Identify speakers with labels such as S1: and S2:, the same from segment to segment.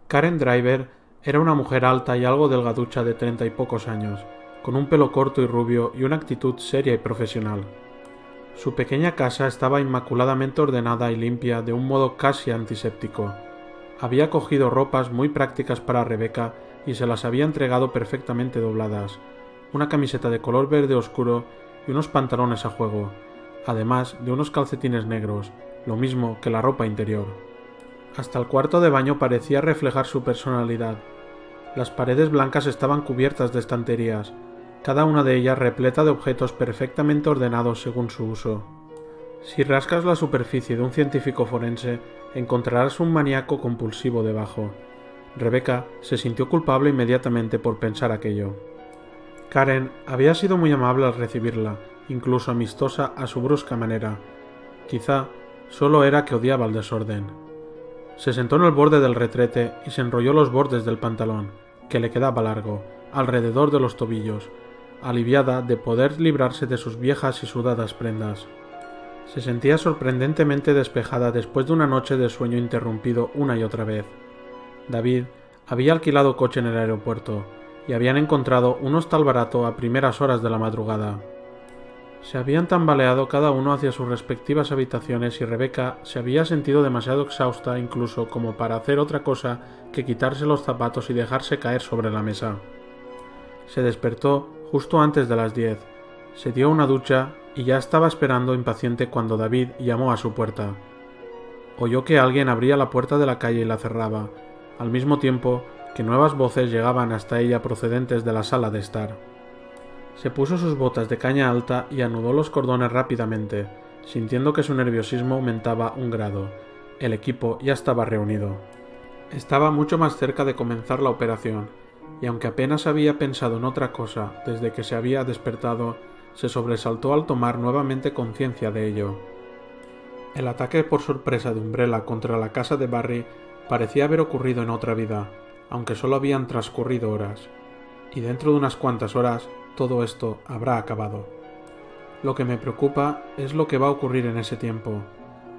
S1: Karen Driver era una mujer alta y algo delgaducha de 30 y pocos años, con un pelo corto y rubio y una actitud seria y profesional. Su pequeña casa estaba inmaculadamente ordenada y limpia de un modo casi antiséptico. Había cogido ropas muy prácticas para Rebecca y se las había entregado perfectamente dobladas, una camiseta de color verde oscuro y unos pantalones a juego, además de unos calcetines negros, lo mismo que la ropa interior. Hasta el cuarto de baño parecía reflejar su personalidad. Las paredes blancas estaban cubiertas de estanterías, cada una de ellas repleta de objetos perfectamente ordenados según su uso. Si rascas la superficie de un científico forense, encontrarás un maníaco compulsivo debajo. Rebecca se sintió culpable inmediatamente por pensar aquello. Karen había sido muy amable al recibirla, incluso amistosa a su brusca manera. Quizá solo era que odiaba el desorden. Se sentó en el borde del retrete y se enrolló los bordes del pantalón, que le quedaba largo, alrededor de los tobillos, aliviada de poder librarse de sus viejas y sudadas prendas. Se sentía sorprendentemente despejada después de una noche de sueño interrumpido una y otra vez. David había alquilado coche en el aeropuerto y habían encontrado un hostal barato a primeras horas de la madrugada. Se habían tambaleado cada uno hacia sus respectivas habitaciones y Rebecca se había sentido demasiado exhausta incluso como para hacer otra cosa que quitarse los zapatos y dejarse caer sobre la mesa. Se despertó justo antes de las 10, se dio una ducha y ya estaba esperando impaciente cuando David llamó a su puerta. Oyó que alguien abría la puerta de la calle y la cerraba, al mismo tiempo que nuevas voces llegaban hasta ella procedentes de la sala de estar. Se puso sus botas de caña alta y anudó los cordones rápidamente, sintiendo que su nerviosismo aumentaba un grado. El equipo ya estaba reunido. Estaba mucho más cerca de comenzar la operación, y aunque apenas había pensado en otra cosa desde que se había despertado, se sobresaltó al tomar nuevamente conciencia de ello. El ataque por sorpresa de Umbrella contra la casa de Barry parecía haber ocurrido en otra vida, aunque solo habían transcurrido horas. Y dentro de unas cuantas horas todo esto habrá acabado. Lo que me preocupa es lo que va a ocurrir en ese tiempo.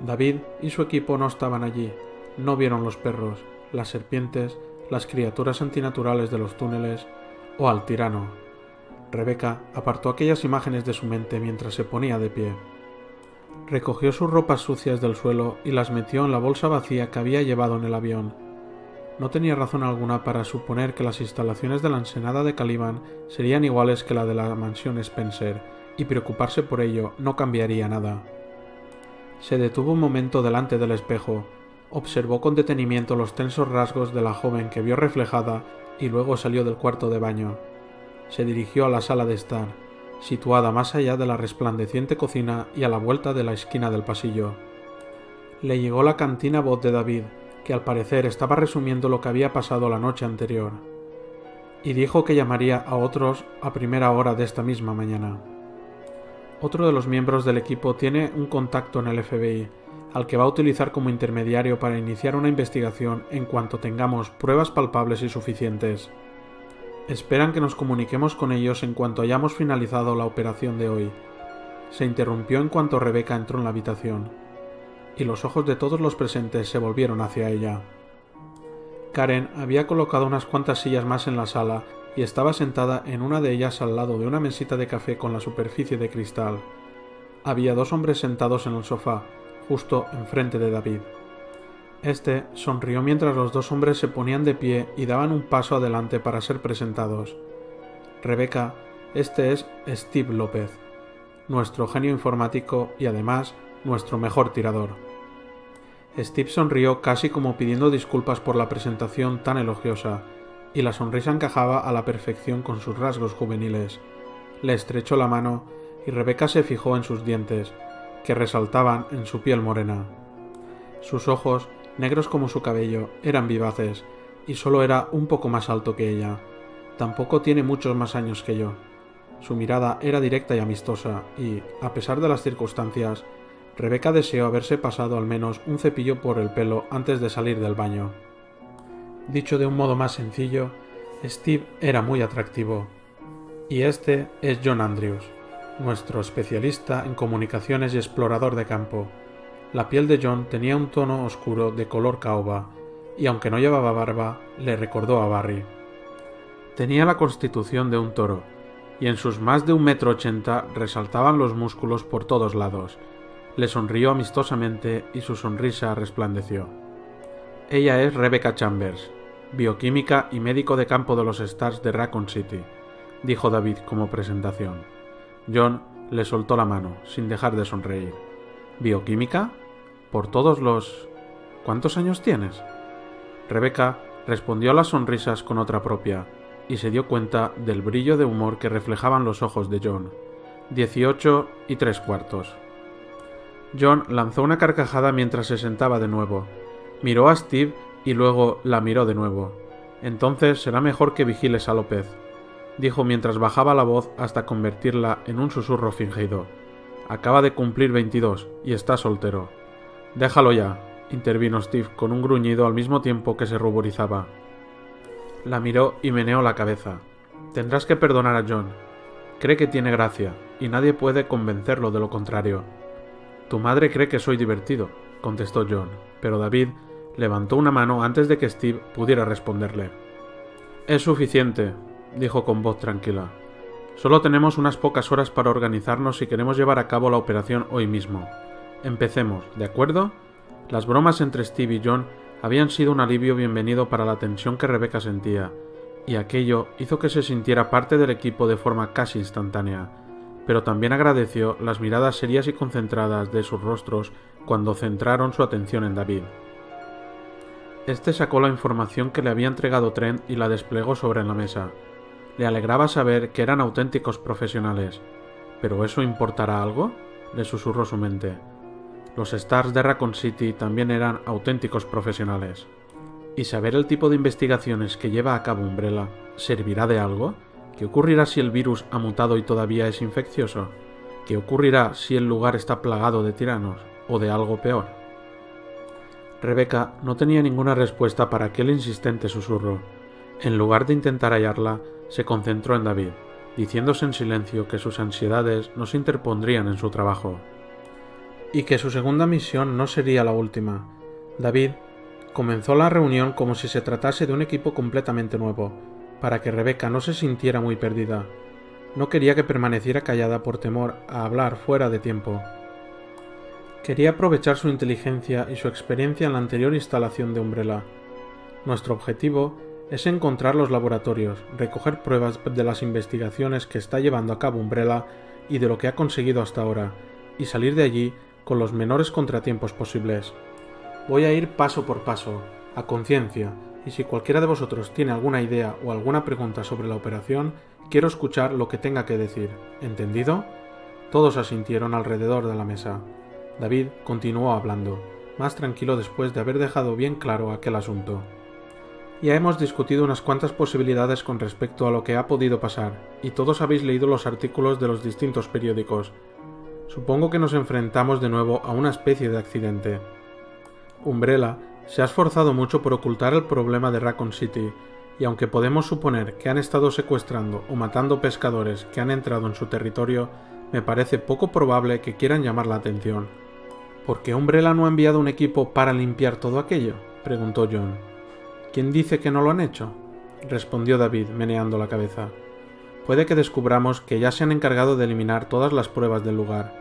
S1: David y su equipo no estaban allí, no vieron los perros, las serpientes, las criaturas antinaturales de los túneles o al tirano. Rebecca apartó aquellas imágenes de su mente mientras se ponía de pie. Recogió sus ropas sucias del suelo y las metió en la bolsa vacía que había llevado en el avión. No tenía razón alguna para suponer que las instalaciones de la ensenada de Caliban serían iguales que la de la mansión Spencer, y preocuparse por ello no cambiaría nada. Se detuvo un momento delante del espejo, observó con detenimiento los tensos rasgos de la joven que vio reflejada y luego salió del cuarto de baño. Se dirigió a la sala de estar, situada más allá de la resplandeciente cocina y a la vuelta de la esquina del pasillo. Le llegó la cantina voz de David, que al parecer estaba resumiendo lo que había pasado la noche anterior, y dijo que llamaría a otros a primera hora de esta misma mañana. Otro de los miembros del equipo tiene un contacto en el FBI, al que va a utilizar como intermediario para iniciar una investigación en cuanto tengamos pruebas palpables y suficientes. Esperan que nos comuniquemos con ellos en cuanto hayamos finalizado la operación de hoy. Se interrumpió en cuanto Rebecca entró en la habitación, y los ojos de todos los presentes se volvieron hacia ella. Karen había colocado unas cuantas sillas más en la sala y estaba sentada en una de ellas al lado de una mesita de café con la superficie de cristal. Había dos hombres sentados en el sofá, justo enfrente de David. Este sonrió mientras los dos hombres se ponían de pie y daban un paso adelante para ser presentados. Rebecca, este es Steve López, nuestro genio informático y además nuestro mejor tirador. Steve sonrió casi como pidiendo disculpas por la presentación tan elogiosa, y la sonrisa encajaba a la perfección con sus rasgos juveniles. Le estrechó la mano y Rebecca se fijó en sus dientes, que resaltaban en su piel morena. Sus ojos, negros como su cabello, eran vivaces, y solo era un poco más alto que ella. Tampoco tiene muchos más años que yo. Su mirada era directa y amistosa, y, a pesar de las circunstancias, Rebecca deseó haberse pasado al menos un cepillo por el pelo antes de salir del baño. Dicho de un modo más sencillo, Steve era muy atractivo. Y este es John Andrews, nuestro especialista en comunicaciones y explorador de campo. La piel de John tenía un tono oscuro de color caoba, y aunque no llevaba barba, le recordó a Barry. Tenía la constitución de un toro, y en sus más de 1,80 m resaltaban los músculos por todos lados. Le sonrió amistosamente y su sonrisa resplandeció. Ella es Rebecca Chambers, bioquímica y médico de campo de los Stars de Raccoon City, dijo David como presentación. John le soltó la mano, sin dejar de sonreír. ¿Bioquímica? ¿Por todos los...? ¿Cuántos años tienes? Rebecca respondió a las sonrisas con otra propia, y se dio cuenta del brillo de humor que reflejaban los ojos de John. 18 3/4. John lanzó una carcajada mientras se sentaba de nuevo. Miró a Steve y luego la miró de nuevo. Entonces será mejor que vigiles a López, dijo mientras bajaba la voz hasta convertirla en un susurro fingido. Acaba de cumplir 22 y está soltero. Déjalo ya, intervino Steve con un gruñido al mismo tiempo que se ruborizaba. La miró y meneó la cabeza. Tendrás que perdonar a John. Cree que tiene gracia, y nadie puede convencerlo de lo contrario. Tu madre cree que soy divertido, contestó John, pero David levantó una mano antes de que Steve pudiera responderle. Es suficiente, dijo con voz tranquila. Solo tenemos unas pocas horas para organizarnos si queremos llevar a cabo la operación hoy mismo. Empecemos, ¿de acuerdo? Las bromas entre Steve y John habían sido un alivio bienvenido para la tensión que Rebecca sentía, y aquello hizo que se sintiera parte del equipo de forma casi instantánea, pero también agradeció las miradas serias y concentradas de sus rostros cuando centraron su atención en David. Este sacó la información que le había entregado Trent y la desplegó sobre la mesa. Le alegraba saber que eran auténticos profesionales. ¿Pero eso importará algo?, le susurró su mente. Los Stars de Raccoon City también eran auténticos profesionales. ¿Y saber el tipo de investigaciones que lleva a cabo Umbrella servirá de algo? ¿Qué ocurrirá si el virus ha mutado y todavía es infeccioso? ¿Qué ocurrirá si el lugar está plagado de tiranos o de algo peor? Rebecca no tenía ninguna respuesta para aquel insistente susurro. En lugar de intentar hallarla, se concentró en David, diciéndose en silencio que sus ansiedades no se interpondrían en su trabajo. Y que su segunda misión no sería la última. David comenzó la reunión como si se tratase de un equipo completamente nuevo, para que Rebecca no se sintiera muy perdida. No quería que permaneciera callada por temor a hablar fuera de tiempo. Quería aprovechar su inteligencia y su experiencia en la anterior instalación de Umbrella. Nuestro objetivo es encontrar los laboratorios, recoger pruebas de las investigaciones que está llevando a cabo Umbrella y de lo que ha conseguido hasta ahora, y salir de allí con los menores contratiempos posibles. Voy a ir paso por paso, a conciencia, y si cualquiera de vosotros tiene alguna idea o alguna pregunta sobre la operación, quiero escuchar lo que tenga que decir. ¿Entendido? Todos asintieron alrededor de la mesa. David continuó hablando, más tranquilo después de haber dejado bien claro aquel asunto. Ya hemos discutido unas cuantas posibilidades con respecto a lo que ha podido pasar, y todos habéis leído los artículos de los distintos periódicos. Supongo que nos enfrentamos de nuevo a una especie de accidente. Umbrella se ha esforzado mucho por ocultar el problema de Raccoon City, y aunque podemos suponer que han estado secuestrando o matando pescadores que han entrado en su territorio, me parece poco probable que quieran llamar la atención. ¿Por qué Umbrella no ha enviado un equipo para limpiar todo aquello?, preguntó John. ¿Quién dice que no lo han hecho?, respondió David, meneando la cabeza. Puede que descubramos que ya se han encargado de eliminar todas las pruebas del lugar.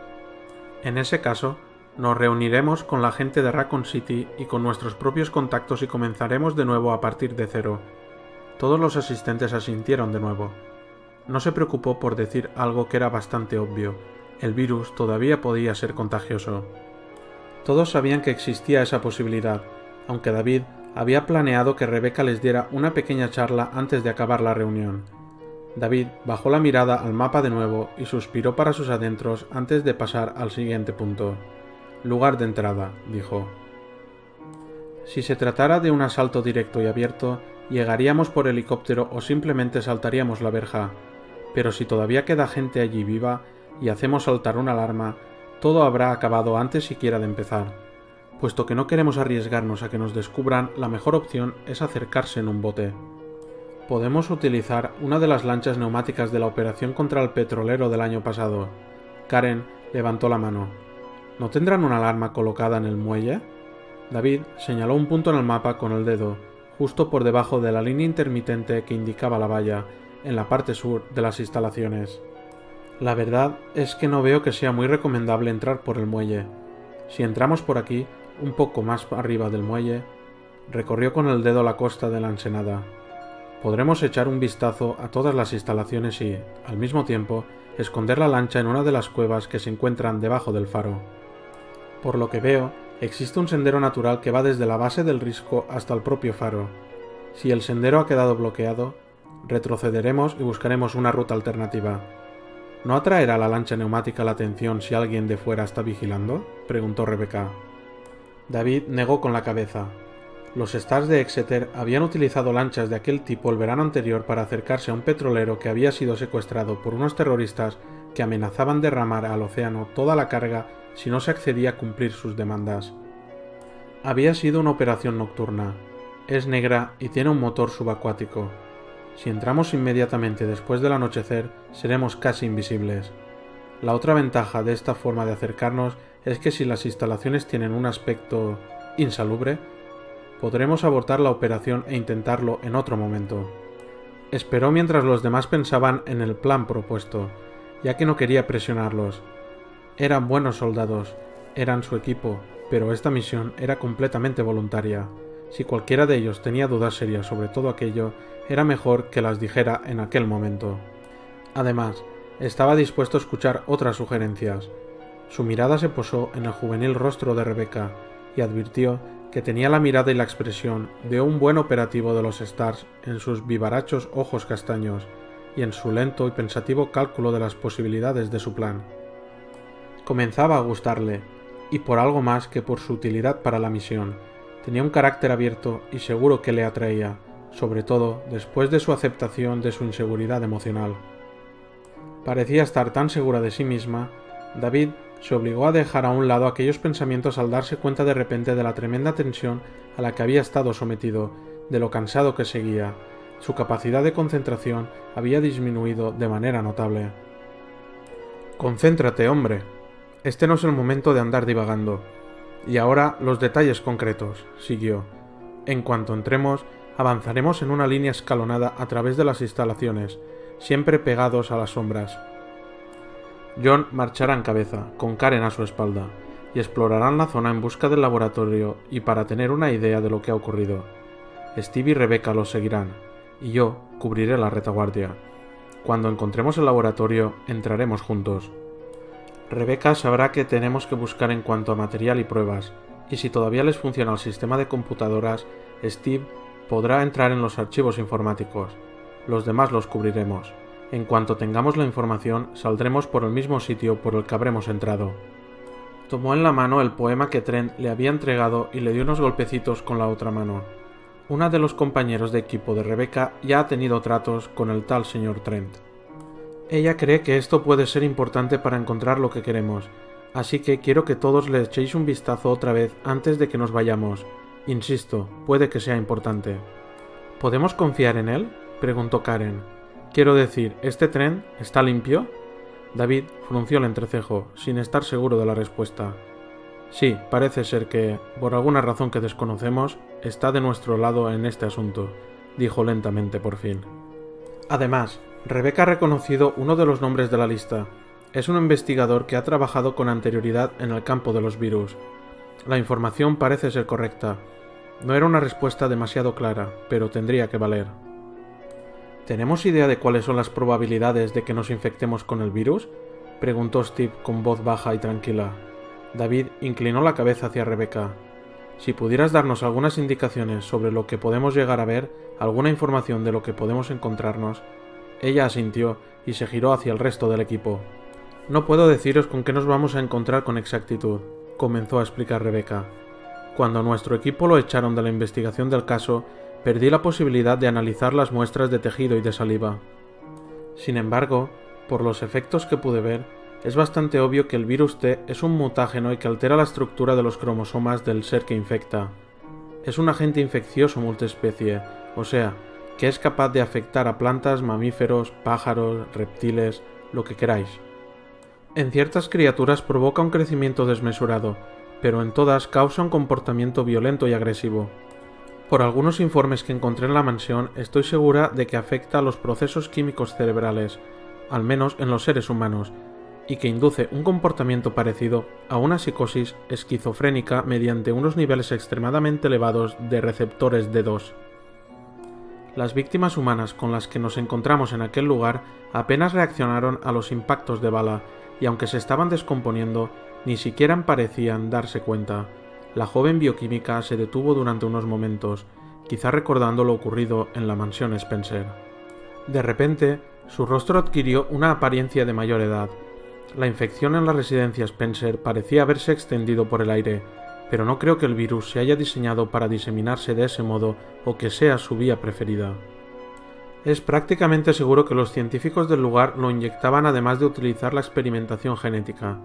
S1: En ese caso, nos reuniremos con la gente de Raccoon City y con nuestros propios contactos y comenzaremos de nuevo a partir de cero. Todos los asistentes asintieron de nuevo. No se preocupó por decir algo que era bastante obvio. El virus todavía podía ser contagioso. Todos sabían que existía esa posibilidad, aunque David había planeado que Rebecca les diera una pequeña charla antes de acabar la reunión. David bajó la mirada al mapa de nuevo y suspiró para sus adentros antes de pasar al siguiente punto. Lugar de entrada, dijo. Si se tratara de un asalto directo y abierto, llegaríamos por helicóptero o simplemente saltaríamos la verja, pero si todavía queda gente allí viva y hacemos saltar una alarma, todo habrá acabado antes siquiera de empezar. Puesto que no queremos arriesgarnos a que nos descubran, la mejor opción es acercarse en un bote. Podemos utilizar una de las lanchas neumáticas de la operación contra el petrolero del año pasado. Karen levantó la mano. ¿No tendrán una alarma colocada en el muelle? David señaló un punto en el mapa con el dedo, justo por debajo de la línea intermitente que indicaba la valla, en la parte sur de las instalaciones. La verdad es que no veo que sea muy recomendable entrar por el muelle. Si entramos por aquí, un poco más arriba del muelle, recorrió con el dedo la costa de la ensenada. Podremos echar un vistazo a todas las instalaciones y, al mismo tiempo, esconder la lancha en una de las cuevas que se encuentran debajo del faro. Por lo que veo, existe un sendero natural que va desde la base del risco hasta el propio faro. Si el sendero ha quedado bloqueado, retrocederemos y buscaremos una ruta alternativa. ¿No atraerá la lancha neumática la atención si alguien de fuera está vigilando?, preguntó Rebecca. David negó con la cabeza. Los Stars de Exeter habían utilizado lanchas de aquel tipo el verano anterior para acercarse a un petrolero que había sido secuestrado por unos terroristas que amenazaban derramar al océano toda la carga si no se accedía a cumplir sus demandas. Había sido una operación nocturna. Es negra y tiene un motor subacuático. Si entramos inmediatamente después del anochecer, seremos casi invisibles. La otra ventaja de esta forma de acercarnos es que si las instalaciones tienen un aspecto insalubre, podremos abortar la operación e intentarlo en otro momento. Esperó mientras los demás pensaban en el plan propuesto, ya que no quería presionarlos. Eran buenos soldados, eran su equipo, pero esta misión era completamente voluntaria. Si cualquiera de ellos tenía dudas serias sobre todo aquello, era mejor que las dijera en aquel momento. Además, estaba dispuesto a escuchar otras sugerencias. Su mirada se posó en el juvenil rostro de Rebecca y advirtió que tenía la mirada y la expresión de un buen operativo de los Stars en sus vivarachos ojos castaños y en su lento y pensativo cálculo de las posibilidades de su plan. Comenzaba a gustarle, y por algo más que por su utilidad para la misión. Tenía un carácter abierto y seguro que le atraía, sobre todo después de su aceptación de su inseguridad emocional. Parecía estar tan segura de sí misma. David se obligó a dejar a un lado aquellos pensamientos al darse cuenta de repente de la tremenda tensión a la que había estado sometido, de lo cansado que seguía. Su capacidad de concentración había disminuido de manera notable. «Concéntrate, hombre. Este no es el momento de andar divagando. Y ahora los detalles concretos», siguió. «En cuanto entremos, avanzaremos en una línea escalonada a través de las instalaciones, siempre pegados a las sombras. John marchará en cabeza, con Karen a su espalda, y explorarán la zona en busca del laboratorio y para tener una idea de lo que ha ocurrido. Steve y Rebecca los seguirán, y yo cubriré la retaguardia. Cuando encontremos el laboratorio, entraremos juntos. Rebecca sabrá que tenemos que buscar en cuanto a material y pruebas, y si todavía les funciona el sistema de computadoras, Steve podrá entrar en los archivos informáticos. Los demás los cubriremos. En cuanto tengamos la información, saldremos por el mismo sitio por el que habremos entrado». Tomó en la mano el poema que Trent le había entregado y le dio unos golpecitos con la otra mano. Una de los compañeros de equipo de Rebecca ya ha tenido tratos con el tal señor Trent. Ella cree que esto puede ser importante para encontrar lo que queremos, así que quiero que todos le echéis un vistazo otra vez antes de que nos vayamos. Insisto, puede que sea importante. ¿Podemos confiar en él?, preguntó Karen. Quiero decir, ¿este Trent está limpio? David frunció el entrecejo, sin estar seguro de la respuesta. Sí, parece ser que, por alguna razón que desconocemos, está de nuestro lado en este asunto, dijo lentamente por fin. Además, Rebecca ha reconocido uno de los nombres de la lista. Es un investigador que ha trabajado con anterioridad en el campo de los virus. La información parece ser correcta. No era una respuesta demasiado clara, pero tendría que valer. ¿Tenemos idea de cuáles son las probabilidades de que nos infectemos con el virus?, preguntó Steve con voz baja y tranquila. David inclinó la cabeza hacia Rebecca. Si pudieras darnos algunas indicaciones sobre lo que podemos llegar a ver, alguna información de lo que podemos encontrarnos. Ella asintió y se giró hacia el resto del equipo. No puedo deciros con qué nos vamos a encontrar con exactitud, comenzó a explicar Rebecca. Cuando nuestro equipo lo echaron de la investigación del caso, perdí la posibilidad de analizar las muestras de tejido y de saliva. Sin embargo, por los efectos que pude ver, es bastante obvio que el virus T es un mutágeno y que altera la estructura de los cromosomas del ser que infecta. Es un agente infeccioso multiespecie, o sea, que es capaz de afectar a plantas, mamíferos, pájaros, reptiles, lo que queráis. En ciertas criaturas provoca un crecimiento desmesurado, pero en todas causa un comportamiento violento y agresivo. Por algunos informes que encontré en la mansión, estoy segura de que afecta a los procesos químicos cerebrales, al menos en los seres humanos, y que induce un comportamiento parecido a una psicosis esquizofrénica mediante unos niveles extremadamente elevados de receptores D2. Las víctimas humanas con las que nos encontramos en aquel lugar apenas reaccionaron a los impactos de bala, y aunque se estaban descomponiendo, ni siquiera parecían darse cuenta. La joven bioquímica se detuvo durante unos momentos, quizá recordando lo ocurrido en la mansión Spencer. De repente, su rostro adquirió una apariencia de mayor edad. La infección en la residencia Spencer parecía haberse extendido por el aire, pero no creo que el virus se haya diseñado para diseminarse de ese modo o que sea su vía preferida. Es prácticamente seguro que los científicos del lugar lo inyectaban además de utilizar la experimentación genética,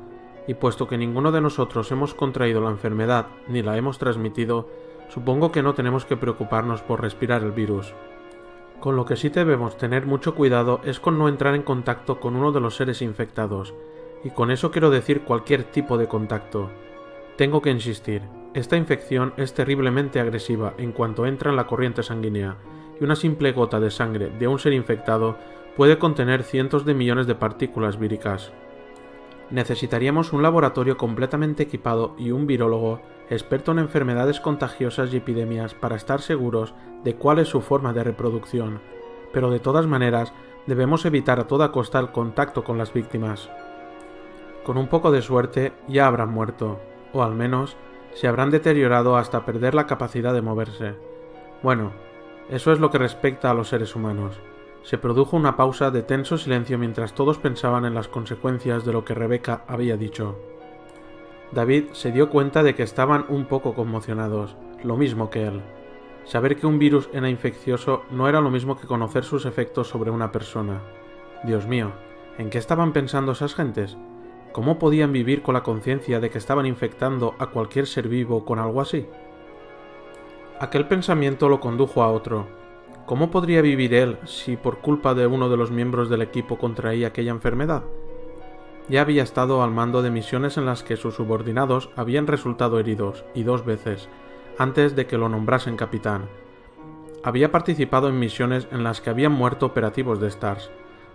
S1: y puesto que ninguno de nosotros hemos contraído la enfermedad ni la hemos transmitido, supongo que no tenemos que preocuparnos por respirar el virus. Con lo que sí debemos tener mucho cuidado es con no entrar en contacto con uno de los seres infectados, y con eso quiero decir cualquier tipo de contacto. Tengo que insistir, esta infección es terriblemente agresiva en cuanto entra en la corriente sanguínea, y una simple gota de sangre de un ser infectado puede contener cientos de millones de partículas víricas. Necesitaríamos un laboratorio completamente equipado y un virólogo experto en enfermedades contagiosas y epidemias para estar seguros de cuál es su forma de reproducción, pero de todas maneras debemos evitar a toda costa el contacto con las víctimas. Con un poco de suerte ya habrán muerto, o al menos se habrán deteriorado hasta perder la capacidad de moverse. Bueno, eso es lo que respecta a los seres humanos. Se produjo una pausa de tenso silencio mientras todos pensaban en las consecuencias de lo que Rebecca había dicho. David se dio cuenta de que estaban un poco conmocionados, lo mismo que él. Saber que un virus era infeccioso no era lo mismo que conocer sus efectos sobre una persona. Dios mío, ¿en qué estaban pensando esas gentes? ¿Cómo podían vivir con la conciencia de que estaban infectando a cualquier ser vivo con algo así? Aquel pensamiento lo condujo a otro. ¿Cómo podría vivir él si por culpa de uno de los miembros del equipo contraía aquella enfermedad? Ya había estado al mando de misiones en las que sus subordinados habían resultado heridos, y 2 veces, antes de que lo nombrasen capitán. Había participado en misiones en las que habían muerto operativos de STARS,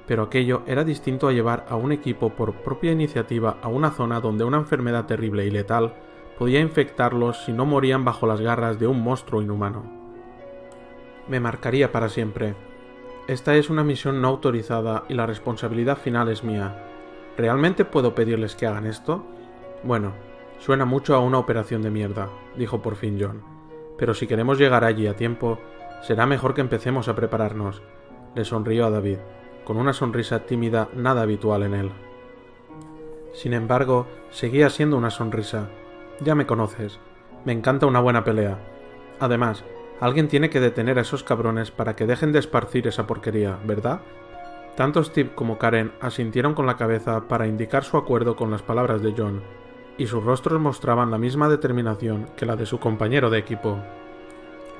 S1: pero aquello era distinto a llevar a un equipo por propia iniciativa a una zona donde una enfermedad terrible y letal podía infectarlos si no morían bajo las garras de un monstruo inhumano. Me marcaría para siempre. Esta es una misión no autorizada y la responsabilidad final es mía. ¿Realmente puedo pedirles que hagan esto? Bueno, suena mucho a una operación de mierda, dijo por fin John. Pero si queremos llegar allí a tiempo, será mejor que empecemos a prepararnos. Le sonrió a David, con una sonrisa tímida nada habitual en él. Sin embargo, seguía siendo una sonrisa. Ya me conoces. Me encanta una buena pelea. Además, alguien tiene que detener a esos cabrones para que dejen de esparcir esa porquería, ¿verdad? Tanto Steve como Karen asintieron con la cabeza para indicar su acuerdo con las palabras de John, y sus rostros mostraban la misma determinación que la de su compañero de equipo.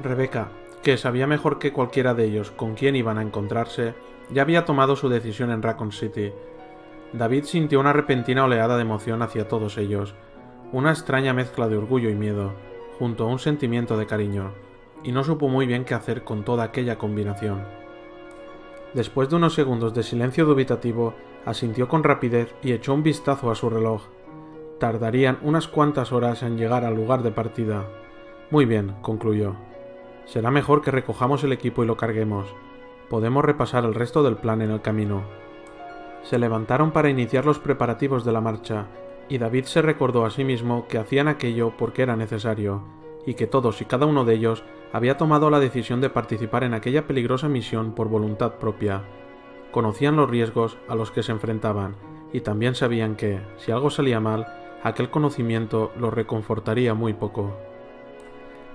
S1: Rebecca, que sabía mejor que cualquiera de ellos con quién iban a encontrarse, ya había tomado su decisión en Raccoon City. David sintió una repentina oleada de emoción hacia todos ellos, una extraña mezcla de orgullo y miedo, junto a un sentimiento de cariño, y no supo muy bien qué hacer con toda aquella combinación. Después de unos segundos de silencio dubitativo, asintió con rapidez y echó un vistazo a su reloj. Tardarían unas cuantas horas en llegar al lugar de partida. Muy bien, concluyó. Será mejor que recojamos el equipo y lo carguemos. Podemos repasar el resto del plan en el camino. Se levantaron para iniciar los preparativos de la marcha, y David se recordó a sí mismo que hacían aquello porque era necesario, y que todos y cada uno de ellos había tomado la decisión de participar en aquella peligrosa misión por voluntad propia. Conocían los riesgos a los que se enfrentaban, y también sabían que, si algo salía mal, aquel conocimiento los reconfortaría muy poco.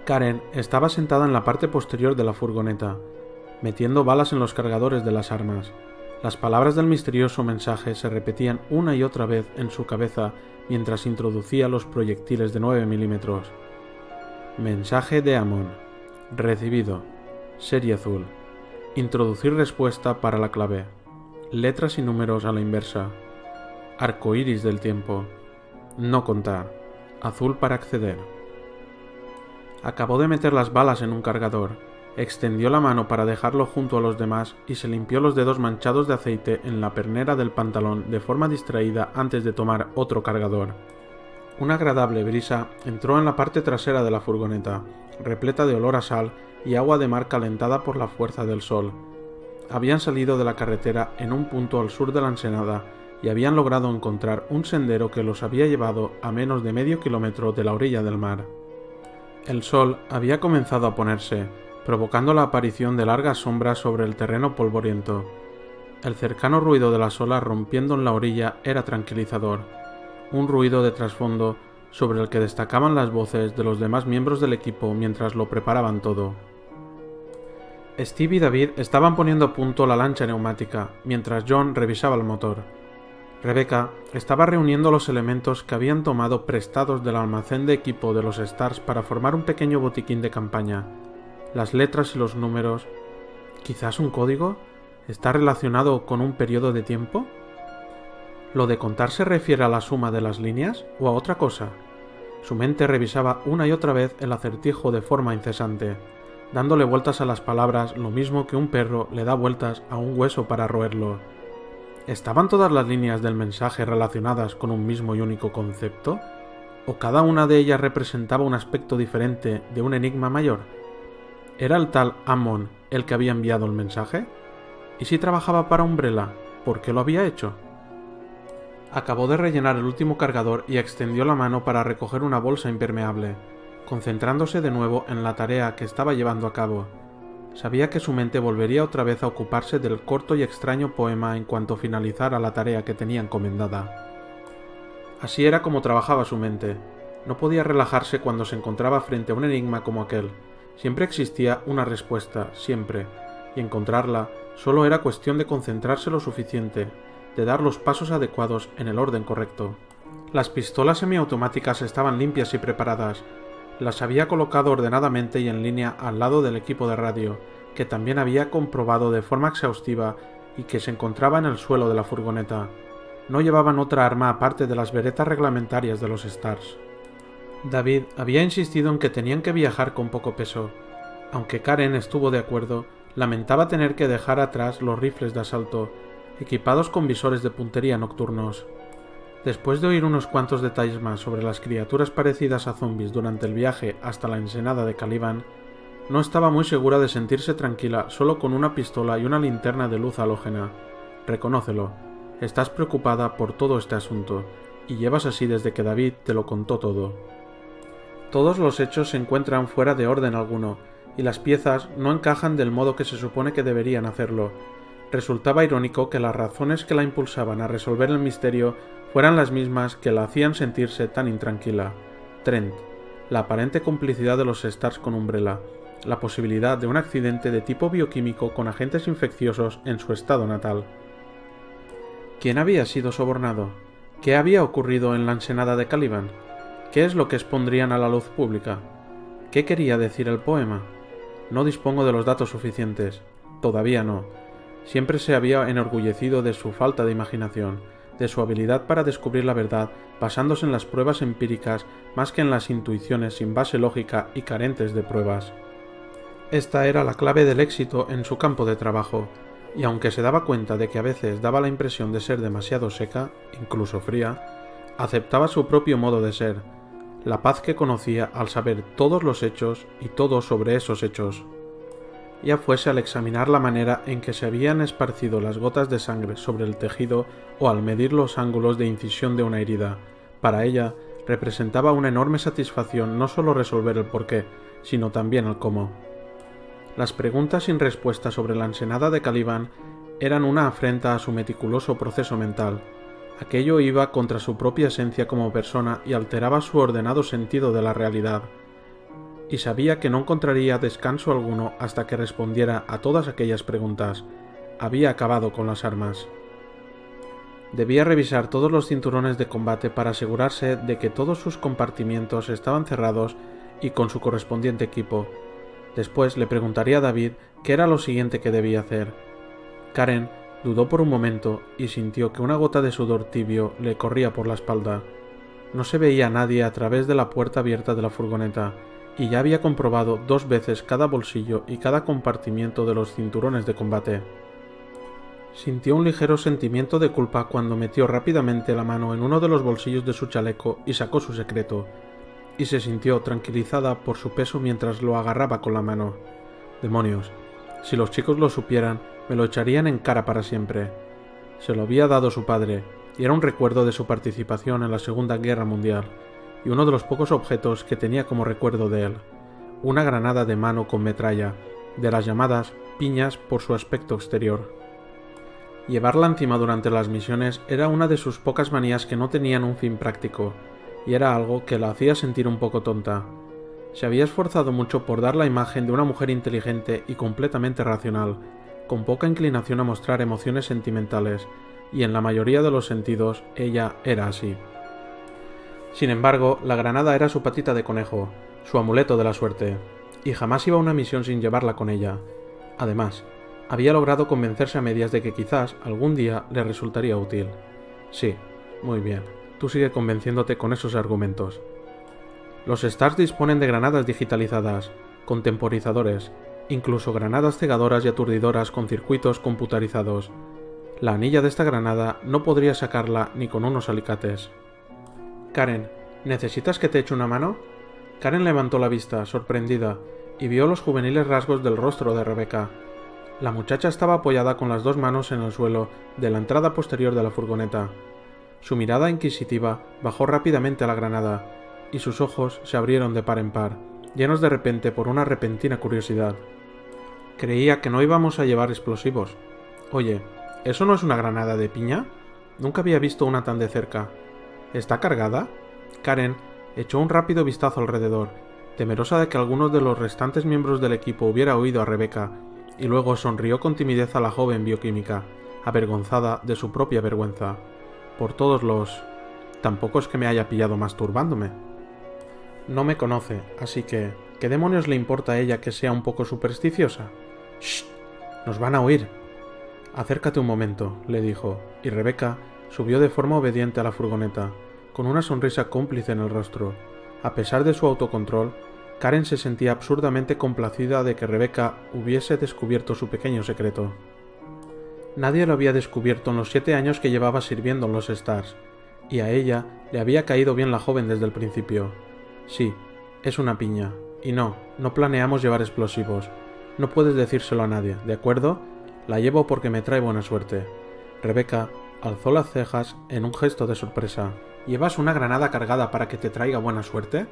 S1: Karen estaba sentada en la parte posterior de la furgoneta, metiendo balas en los cargadores de las armas. Las palabras del misterioso mensaje se repetían una y otra vez en su cabeza mientras introducía los proyectiles de 9 milímetros. Mensaje de Amon. Recibido. Serie azul. Introducir respuesta para la clave. Letras y números a la inversa. Arcoíris del tiempo. No contar. azul para acceder. Acabó de meter las balas en un cargador, extendió la mano para dejarlo junto a los demás y se limpió los dedos manchados de aceite en la pernera del pantalón de forma distraída antes de tomar otro cargador. Una agradable brisa entró en la parte trasera de la furgoneta, repleta de olor a sal y agua de mar calentada por la fuerza del sol. Habían salido de la carretera en un punto al sur de la ensenada y habían logrado encontrar un sendero que los había llevado a menos de medio kilómetro de la orilla del mar. El sol había comenzado a ponerse, provocando la aparición de largas sombras sobre el terreno polvoriento. El cercano ruido de las olas rompiendo en la orilla era tranquilizador, un ruido de trasfondo sobre el que destacaban las voces de los demás miembros del equipo mientras lo preparaban todo. Steve y David estaban poniendo a punto la lancha neumática, mientras John revisaba el motor. Rebecca estaba reuniendo los elementos que habían tomado prestados del almacén de equipo de los Stars para formar un pequeño botiquín de campaña. Las letras y los números... ¿Quizás un código? ¿Está relacionado con un periodo de tiempo? ¿Lo de contar se refiere a la suma de las líneas o a otra cosa? Su mente revisaba una y otra vez el acertijo de forma incesante, dándole vueltas a las palabras lo mismo que un perro le da vueltas a un hueso para roerlo. ¿Estaban todas las líneas del mensaje relacionadas con un mismo y único concepto? ¿O cada una de ellas representaba un aspecto diferente de un enigma mayor? ¿Era el tal Ammon el que había enviado el mensaje? ¿Y si trabajaba para Umbrella? ¿Por qué lo había hecho? Acabó de rellenar el último cargador y extendió la mano para recoger una bolsa impermeable, concentrándose de nuevo en la tarea que estaba llevando a cabo. Sabía que su mente volvería otra vez a ocuparse del corto y extraño poema en cuanto finalizara la tarea que tenía encomendada. Así era como trabajaba su mente. No podía relajarse cuando se encontraba frente a un enigma como aquel. Siempre existía una respuesta, siempre, y encontrarla solo era cuestión de concentrarse lo suficiente, de dar los pasos adecuados en el orden correcto. Las pistolas semiautomáticas estaban limpias y preparadas. Las había colocado ordenadamente y en línea al lado del equipo de radio, que también había comprobado de forma exhaustiva y que se encontraba en el suelo de la furgoneta. No llevaban otra arma aparte de las veretas reglamentarias de los Stars. David había insistido en que tenían que viajar con poco peso. Aunque Karen estuvo de acuerdo, lamentaba tener que dejar atrás los rifles de asalto, equipados con visores de puntería nocturnos. Después de oír unos cuantos detalles más sobre las criaturas parecidas a zombies durante el viaje hasta la ensenada de Caliban, no estaba muy segura de sentirse tranquila solo con una pistola y una linterna de luz halógena. Reconócelo, estás preocupada por todo este asunto, y llevas así desde que David te lo contó todo. Todos los hechos se encuentran fuera de orden alguno, y las piezas no encajan del modo que se supone que deberían hacerlo. Resultaba irónico que las razones que la impulsaban a resolver el misterio fueran las mismas que la hacían sentirse tan intranquila. Trent, la aparente complicidad de los Stars con Umbrella, la posibilidad de un accidente de tipo bioquímico con agentes infecciosos en su estado natal. ¿Quién había sido sobornado? ¿Qué había ocurrido en la ensenada de Caliban? ¿Qué es lo que expondrían a la luz pública? ¿Qué quería decir el poema? No dispongo de los datos suficientes. Todavía no. Siempre se había enorgullecido de su falta de imaginación, de su habilidad para descubrir la verdad basándose en las pruebas empíricas más que en las intuiciones sin base lógica y carentes de pruebas. Esta era la clave del éxito en su campo de trabajo, y aunque se daba cuenta de que a veces daba la impresión de ser demasiado seca, incluso fría, aceptaba su propio modo de ser, la paz que conocía al saber todos los hechos y todo sobre esos hechos. Ya fuese al examinar la manera en que se habían esparcido las gotas de sangre sobre el tejido o al medir los ángulos de incisión de una herida, para ella representaba una enorme satisfacción no solo resolver el porqué, sino también el cómo. Las preguntas sin respuesta sobre la ensenada de Caliban eran una afrenta a su meticuloso proceso mental. Aquello iba contra su propia esencia como persona y alteraba su ordenado sentido de la realidad. Y sabía que no encontraría descanso alguno hasta que respondiera a todas aquellas preguntas. Había acabado con las armas. Debía revisar todos los cinturones de combate para asegurarse de que todos sus compartimientos estaban cerrados y con su correspondiente equipo. Después le preguntaría a David qué era lo siguiente que debía hacer. Karen dudó por un momento y sintió que una gota de sudor tibio le corría por la espalda. No se veía a nadie a través de la puerta abierta de la furgoneta, y ya había comprobado 2 veces cada bolsillo y cada compartimiento de los cinturones de combate. Sintió un ligero sentimiento de culpa cuando metió rápidamente la mano en uno de los bolsillos de su chaleco y sacó su secreto, y se sintió tranquilizada por su peso mientras lo agarraba con la mano. Demonios, si los chicos lo supieran, me lo echarían en cara para siempre. Se lo había dado su padre, y era un recuerdo de su participación en la Segunda Guerra Mundial, y uno de los pocos objetos que tenía como recuerdo de él, una granada de mano con metralla, de las llamadas piñas por su aspecto exterior. Llevarla encima durante las misiones era una de sus pocas manías que no tenían un fin práctico, y era algo que la hacía sentir un poco tonta. Se había esforzado mucho por dar la imagen de una mujer inteligente y completamente racional, con poca inclinación a mostrar emociones sentimentales, y en la mayoría de los sentidos ella era así. Sin embargo, la granada era su patita de conejo, su amuleto de la suerte, y jamás iba a una misión sin llevarla con ella. Además, había logrado convencerse a medias de que quizás algún día le resultaría útil. Sí, muy bien, tú sigue convenciéndote con esos argumentos. Los Stars disponen de granadas digitalizadas, con temporizadores, incluso granadas cegadoras y aturdidoras con circuitos computarizados. La anilla de esta granada no podría sacarla ni con unos alicates. Karen, ¿necesitas que te eche una mano? Karen levantó la vista, sorprendida, y vio los juveniles rasgos del rostro de Rebecca. La muchacha estaba apoyada con las 2 manos en el suelo de la entrada posterior de la furgoneta. Su mirada inquisitiva bajó rápidamente a la granada, y sus ojos se abrieron de par en par, llenos de repente por una repentina curiosidad. Creía que no íbamos a llevar explosivos. Oye, ¿eso no es una granada de piña? Nunca había visto una tan de cerca. ¿Está cargada? Karen echó un rápido vistazo alrededor, temerosa de que algunos de los restantes miembros del equipo hubiera oído a Rebecca, y luego sonrió con timidez a la joven bioquímica, avergonzada de su propia vergüenza. Por todos los... Tampoco es que me haya pillado masturbándome. No me conoce, así que... ¿Qué demonios le importa a ella que sea un poco supersticiosa? ¡Shh! ¡Nos van a oír! Acércate un momento, le dijo, y Rebecca subió de forma obediente a la furgoneta, con una sonrisa cómplice en el rostro. A pesar de su autocontrol, Karen se sentía absurdamente complacida de que Rebecca hubiese descubierto su pequeño secreto. Nadie lo había descubierto en los 7 años que llevaba sirviendo en los Stars, y a ella le había caído bien la joven desde el principio. Sí, es una piña, y no planeamos llevar explosivos. No puedes decírselo a nadie, ¿de acuerdo? La llevo porque me trae buena suerte. Rebecca alzó las cejas en un gesto de sorpresa. ¿Llevas una granada cargada para que te traiga buena suerte?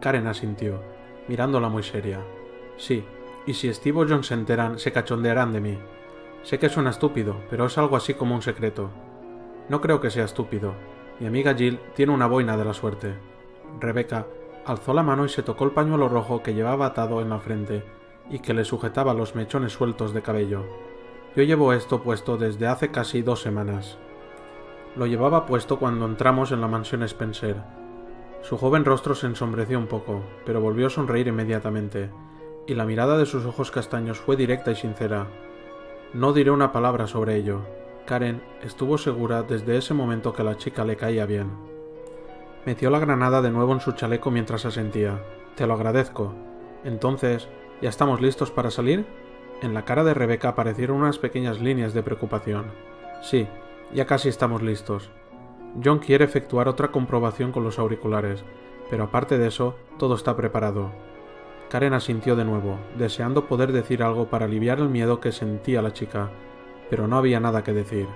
S1: Karen asintió, mirándola muy seria. Sí, y si Steve o John se enteran, se cachondearán de mí. Sé que suena estúpido, pero es algo así como un secreto. No creo que sea estúpido. Mi amiga Jill tiene una boina de la suerte. Rebecca alzó la mano y se tocó el pañuelo rojo que llevaba atado en la frente y que le sujetaba los mechones sueltos de cabello. Yo llevo esto puesto desde hace casi 2 semanas. Lo llevaba puesto cuando entramos en la mansión Spencer. Su joven rostro se ensombreció un poco, pero volvió a sonreír inmediatamente, y la mirada de sus ojos castaños fue directa y sincera. No diré una palabra sobre ello. Karen estuvo segura desde ese momento que la chica le caía bien. Metió la granada de nuevo en su chaleco mientras asentía. Te lo agradezco. Entonces, ¿ya estamos listos para salir? En la cara de Rebecca aparecieron unas pequeñas líneas de preocupación. Sí, ya casi estamos listos. John quiere efectuar otra comprobación con los auriculares, pero aparte de eso, todo está preparado. Karen asintió de nuevo, deseando poder decir algo para aliviar el miedo que sentía la chica, pero no había nada que decir.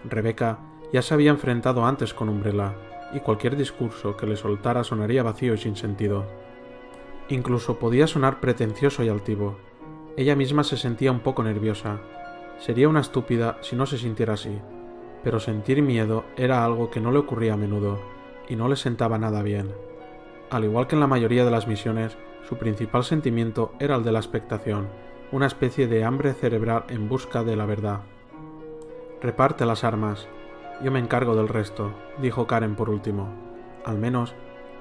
S1: Rebecca ya se había enfrentado antes con Umbrella, y cualquier discurso que le soltara sonaría vacío y sin sentido. Incluso podía sonar pretencioso y altivo. Ella misma se sentía un poco nerviosa. Sería una estúpida si no se sintiera así, pero sentir miedo era algo que no le ocurría a menudo, y no le sentaba nada bien. Al igual que en la mayoría de las misiones, su principal sentimiento era el de la expectación, una especie de hambre cerebral en busca de la verdad. Reparte las armas. Yo me encargo del resto, dijo Karen por último. Al menos,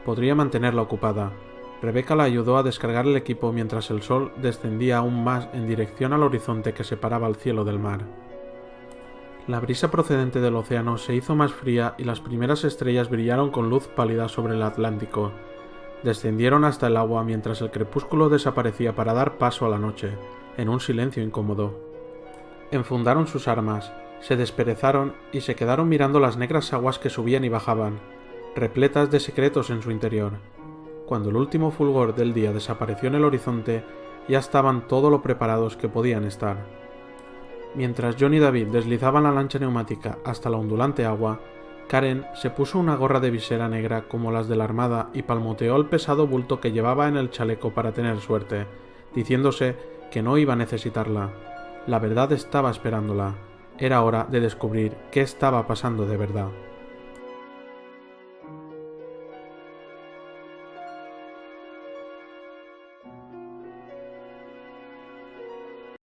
S1: podría mantenerla ocupada. Rebecca la ayudó a descargar el equipo mientras el sol descendía aún más en dirección al horizonte que separaba el cielo del mar. La brisa procedente del océano se hizo más fría y las primeras estrellas brillaron con luz pálida sobre el Atlántico. Descendieron hasta el agua mientras el crepúsculo desaparecía para dar paso a la noche, en un silencio incómodo. Enfundaron sus armas, se desperezaron y se quedaron mirando las negras aguas que subían y bajaban, repletas de secretos en su interior. Cuando el último fulgor del día desapareció en el horizonte, ya estaban todo lo preparados que podían estar. Mientras John y David deslizaban la lancha neumática hasta la ondulante agua, Karen se puso una gorra de visera negra como las de la armada y palmoteó el pesado bulto que llevaba en el chaleco para tener suerte, diciéndose que no iba a necesitarla. La verdad estaba esperándola. Era hora de descubrir qué estaba pasando de verdad.